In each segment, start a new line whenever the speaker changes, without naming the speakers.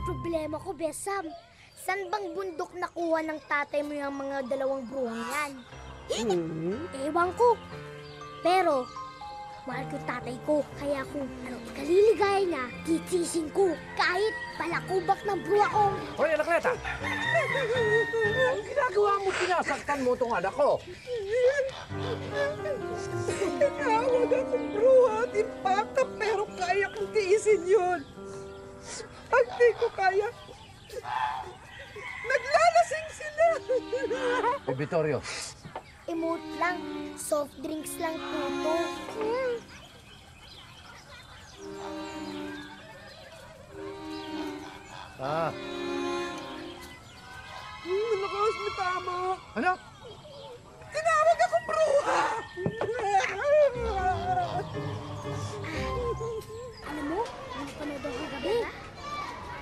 problema ko, Besam. San bang bundok nakuha ng tatay mo yung mga dalawang bruhang yan? Ewan ko. Pero, mahal ko yung tatay ko. Kaya kung anong ikaliligaya niya, titisin ko. Kahit palakubak ng bruha ko.
Hoy, Anakleta! Ang ginagawa mo, sinasaktan mo itong anak ko.
Tinawag akong bruha at impaka, pero kaya kong tiisin yun. Pag di ko kaya, naglalasing sila.
Vittorio.
Emote lang. Soft drinks lang po to.
Malakas mo tama.
Ano?
Tinawag akong bruha.
Alam mo, napanood ako gabi.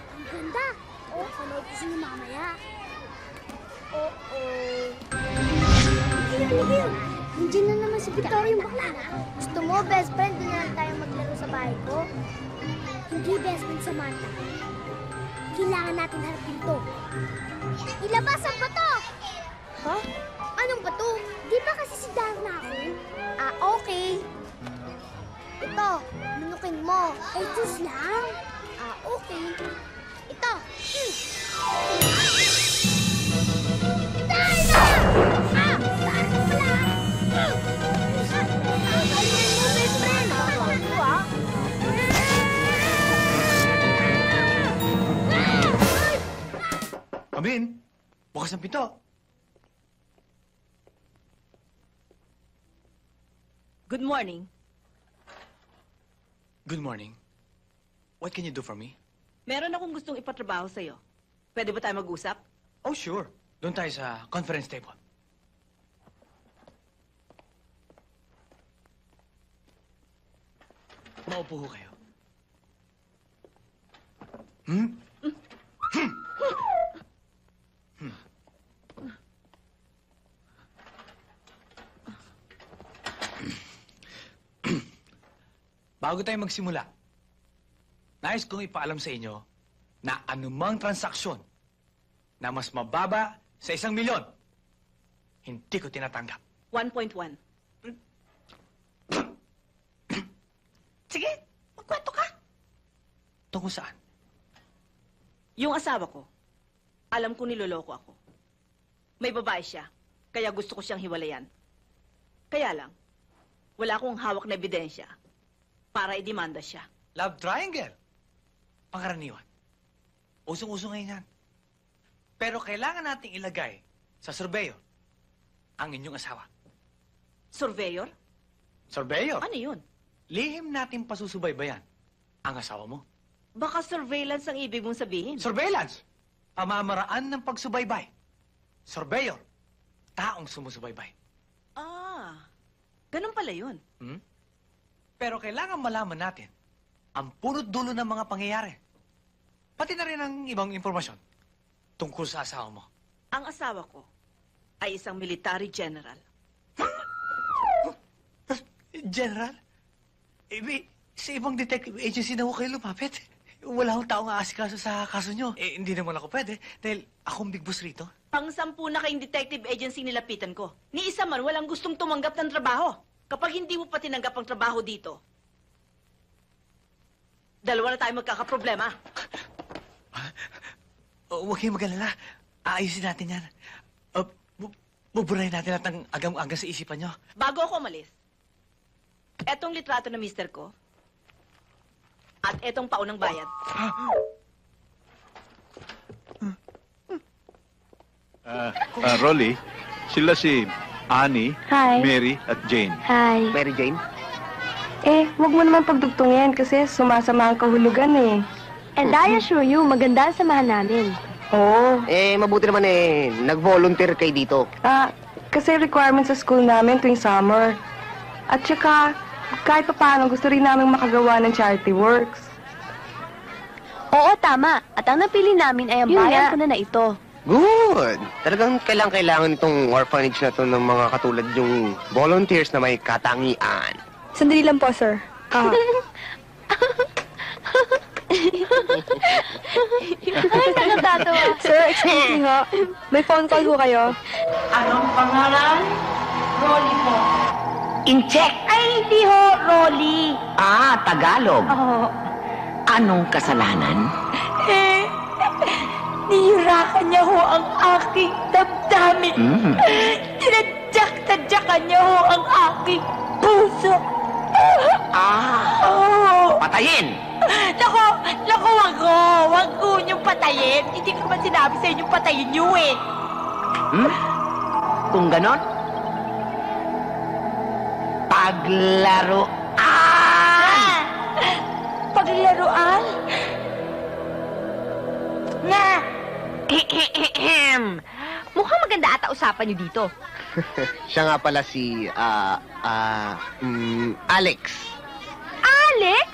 Ang ganda. Napanood ko siya mamaya. Miguel, nandiyan na naman si Victoria yung bakla. Gusto mo, best friend, doon na lang tayo maglaro sa bahay ko? Hindi, best friend, Samantha. Kailangan natin harapin to. Ilabas ang bato! Ha? Anong bato? Di ba kasi si Darna ako? Ah, okay. Ito, nunukin mo. Eh, just lang. Ah, okay. Ito.
Amin, bukas ang pinto.
Good morning.
Good morning. What can you do for me?
Meron akong gustong ipatrabaho sa'yo. Pwede ba tayo mag-usap?
Oh, sure. Doon tayo sa conference table. Maupo ho kayo. Bago tayo magsimula, nais kong ipaalam sa inyo na anumang transaksyon na mas mababa sa 1,000,000, hindi ko tinatanggap.
1.1. Sige, magkwento ka.
Tungkol saan?
Yung asawa ko, alam ko niloloko ako. May babae siya, kaya gusto ko siyang hiwalayan. Kaya lang, wala akong hawak na ebidensya para idemanda siya.
Love triangle. Pangkaraniwan. Usong-uso ngayon yan. Pero kailangan nating ilagay sa surveyor ang inyong asawa.
Surveyor?
Surveyor?
Ano yun?
Lihim natin pasusubaybayan ang asawa mo.
Baka surveillance ang ibig mong sabihin.
Surveillance! Pamamaraan ng pagsubaybay. Surveyor. Taong sumusubaybay.
Ah, ganun pala yun.
Pero kailangan malaman natin ang punot dulo ng mga pangyayari. Pati na rin ang ibang impormasyon tungkol sa asawa mo.
Ang asawa ko ay isang military general.
General? Sa ibang detective agency na ho kayo lumapit. Wala akong taong aasikaso sa kaso nyo. Hindi naman ako pwede dahil akong big boss rito.
Pang-10 na kayong detective agency nilapitan ko. Ni isa man walang gustong tumanggap ng trabaho. Kapag hindi mo pa tinanggap ang trabaho dito, dalawa na tayo magkakaproblema.
Huwag kayong mag-alala. Aayusin natin yan. Buburahin natin lahat ng agam-agam sa isipan nyo.
Bago ako umalis, etong litrato na mister ko at etong paunang bayad.
Rolly, sila si Annie,
Hi.
Mary at Jane.
Hi.
Mary Jane?
Wag mo naman pagdugtungin kasi sumasama ang kahulugan eh. And I assure you, maganda ang samahan namin. Oo.
Mabuti naman nag-volunteer kayo dito.
Kasi requirement sa school namin tuwing summer. At saka, kahit paano gusto rin namin makagawa ng charity works.
Oo, tama. At ang napili namin ay ang bayan ko na ito.
Good! Talagang kailangan itong orphanage na to ng mga katulad yung volunteers na may katangian.
Sandali lang po, sir. Hindi nga. May phone call ko kayo.
Anong pangalan? Rolly po. Incheck. Ay, hindi ho, Rolly. Ah, Tagalog.
Oo.
Anong kasalanan?
Nihirakan niya ho ang aking damdamin. Tinadyak-tadyakan niya ho ang aking puso.
Patayin!
Naku, wag ko niyong patayin. Hindi ko naman sinabi sa inyong patayin niyo eh.
Kung ganon, paglaruan!
Paglaruan? Nga!
Mukhang maganda ata usapan niyo dito.
Siya nga pala si, Alex.
Alex?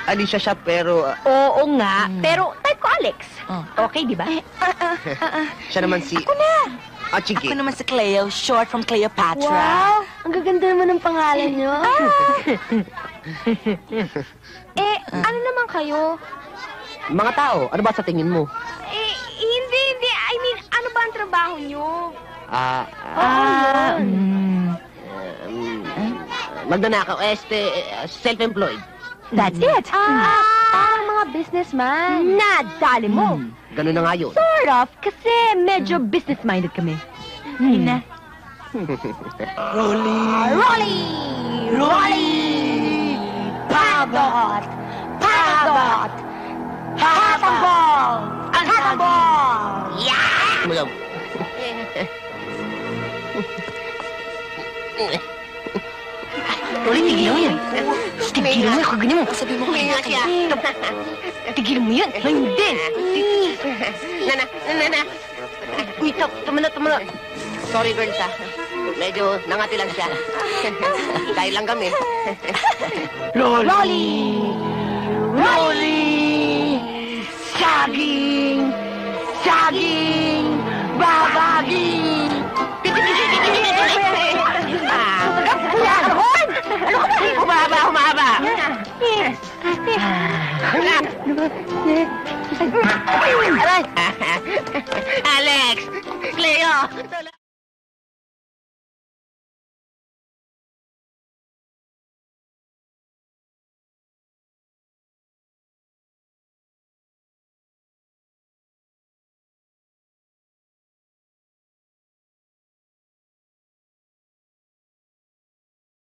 Alicia siya pero,
Oo nga, pero type ko Alex. Okay, di ba?
siya naman si...
Ako na!
Sige.
Ako naman si Cleo, short from Cleopatra.
Wow! Ang gaganda naman ng pangalan niyo.
Ano naman kayo?
Mga tao, ano ba sa tingin mo?
Hindi. I mean, ano ba ang trabaho niyo?
Magnanakaw, self-employed.
That's it. Parang mga businessman. Nadali mo.
Ganun na nga yun.
Sort of, kasi medyo business-minded kami.
Ina.
Rolly!
Pagot! Pagot! Tatambol! Ang tatambol!
Magaw.
Rolly, tigilan mo yan. Tigilan mo, kaganyan mo.
Sabi mo kaya siya.
Tigilan mo yan. Hindi.
Nana. Uy, tama na. Sorry, girls, Medyo nangati lang siya. Dahil lang kami.
Rolly! Saging! Babaging! Humaba! Alex! Cleo!